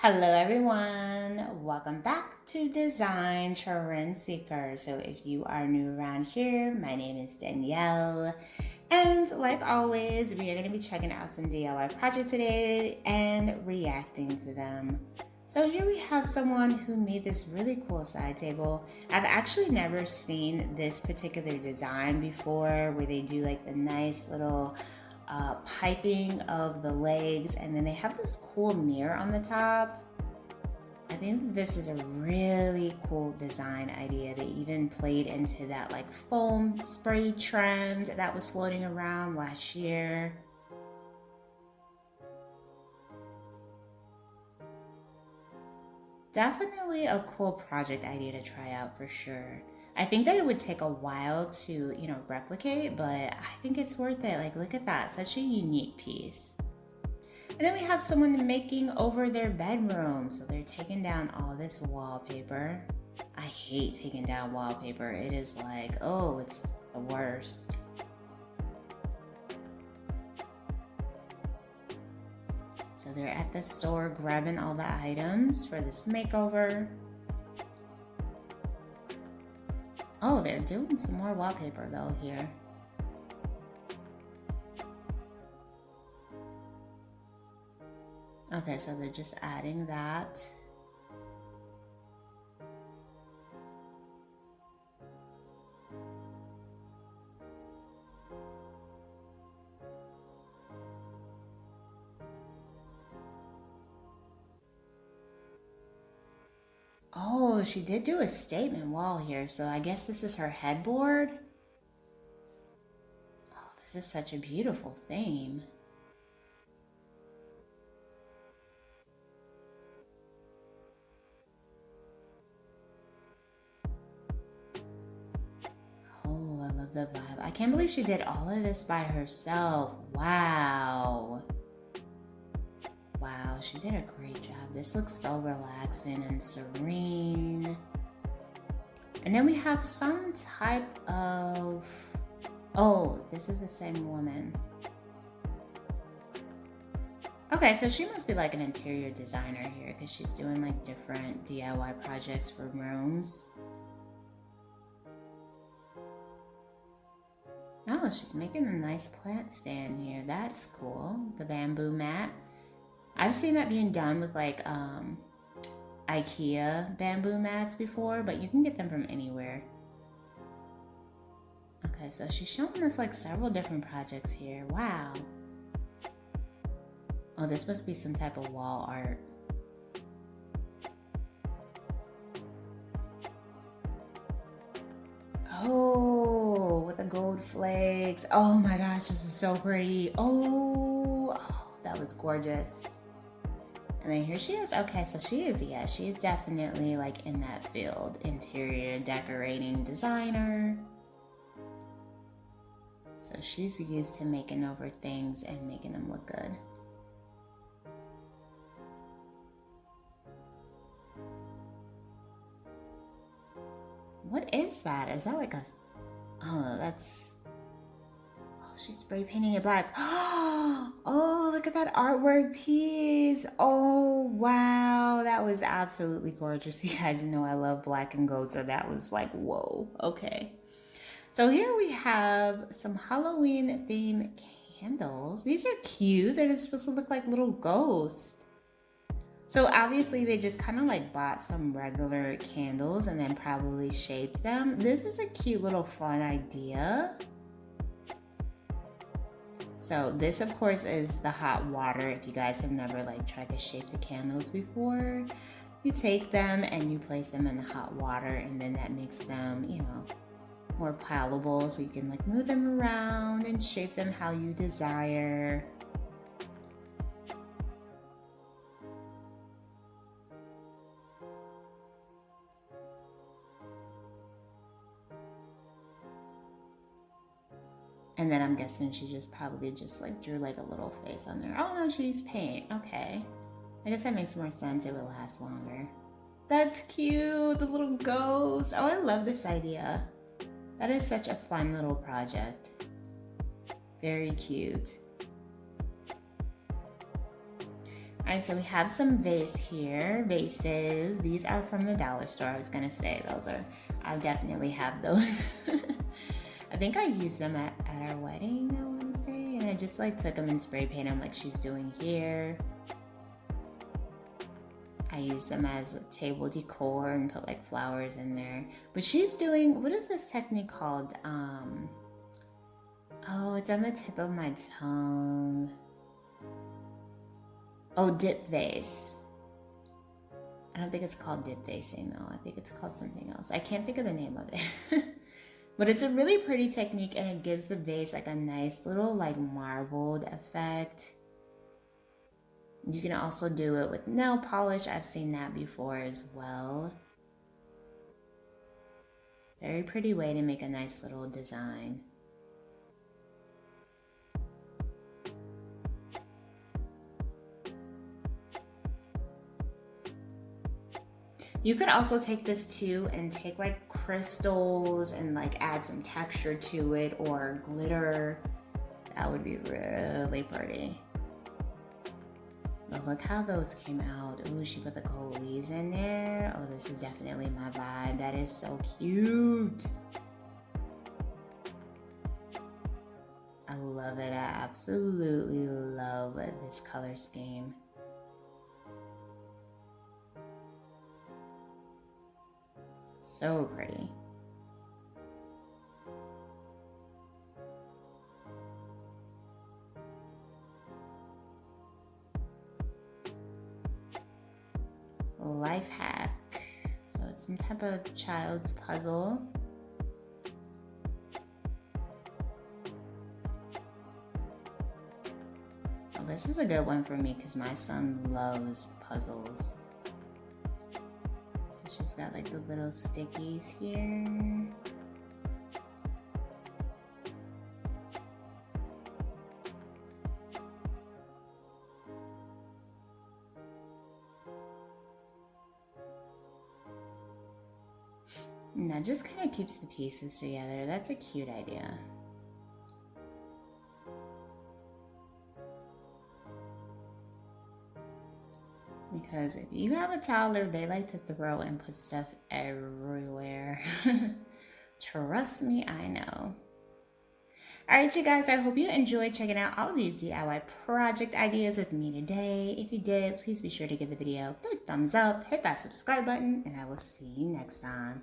Hello everyone, welcome back to Design Trend Seeker. So if you are new around here, my name is Danielle, and like always, we are going to be checking out some DIY projects today and reacting to them. So here we have someone who made this really cool side table. I've actually never seen this particular design before, where they do like the nice little piping of the legs, and then they have this cool mirror on the top. I think this is a really cool design idea. They even played into that like foam spray trend that was floating around last year. Definitely a cool project idea to try out for sure. I think that it would take a while to, replicate, but I think it's worth it. Like, look at that, such a unique piece. And then we have someone making over their bedroom. So they're taking down all this wallpaper. I hate taking down wallpaper. It is like, oh, it's the worst. So they're at the store grabbing all the items for this makeover. Oh, they're doing some more wallpaper though here. Okay, so they're just adding that. Oh, she did do a statement wall here, so I guess this is her headboard. Oh, this is such a beautiful theme. Oh, I love the vibe. I can't believe she did all of this by herself. Wow. Wow, she did a great job. This looks so relaxing and serene. And then we have some type of... Oh, this is the same woman. Okay, so she must be like an interior designer here because she's doing like different DIY projects for rooms. Oh, she's making a nice plant stand here. That's cool. The bamboo mat. I've seen that being done with like IKEA bamboo mats before, but you can get them from anywhere. Okay, so she's showing us like several different projects here. Wow. Oh, this must be some type of wall art. Oh, with the gold flakes. Oh my gosh, this is so pretty. Oh, that was gorgeous. And then here she is. Okay, so she is definitely like in that field. Interior decorating designer. So she's used to making over things and making them look good. What is that? Is that like a... Oh, that's... Oh, she's spray painting it black. Oh, look at that artwork piece. Oh, wow. That was absolutely gorgeous. You guys know I love black and gold, so that was like, whoa. Okay. So here we have some Halloween themed candles. These are cute. They're supposed to look like little ghosts. So obviously they just kind of like bought some regular candles and then probably shaped them. This is a cute little fun idea. So this of course is the hot water. If you guys have never like tried to shape the candles before, you take them and you place them in the hot water, and then that makes them, more palatable, so you can like move them around and shape them how you desire. And then I'm guessing she just probably just like drew like a little face on there. Oh no, she used paint. Okay. I guess that makes more sense. It would last longer. That's cute. The little ghost. Oh, I love this idea. That is such a fun little project. Very cute. All right, so we have some vase here, vases. These are from the dollar store. I was gonna say I'll definitely have those. I think I used them at our wedding, I wanna say. And I just like took them and spray paint them like she's doing here. I use them as table decor and put like flowers in there. But she's doing, what is this technique called? Oh, it's on the tip of my tongue. Oh, dip vase. I don't think it's called dip vasing though. I think it's called something else. I can't think of the name of it. But it's a really pretty technique and it gives the vase like a nice little like marbled effect. You can also do it with nail polish. I've seen that before as well. Very pretty way to make a nice little design. You could also take this too and take like crystals and like add some texture to it or glitter. That would be really pretty. But look how those came out. Ooh, she put the gold leaves in there. Oh, this is definitely my vibe. That is so cute. I love it. I absolutely love this color scheme. So pretty. Life hack. So it's some type of child's puzzle. Oh, this is a good one for me because my son loves puzzles. So she's got like the little stickies here. And that just kind of keeps the pieces together. That's a cute idea. Because if you have a toddler, they like to throw and put stuff everywhere. Trust me, I know. All right, you guys, I hope you enjoyed checking out all these DIY project ideas with me today. If you did, please be sure to give the video a big thumbs up, hit that subscribe button, and I will see you next time.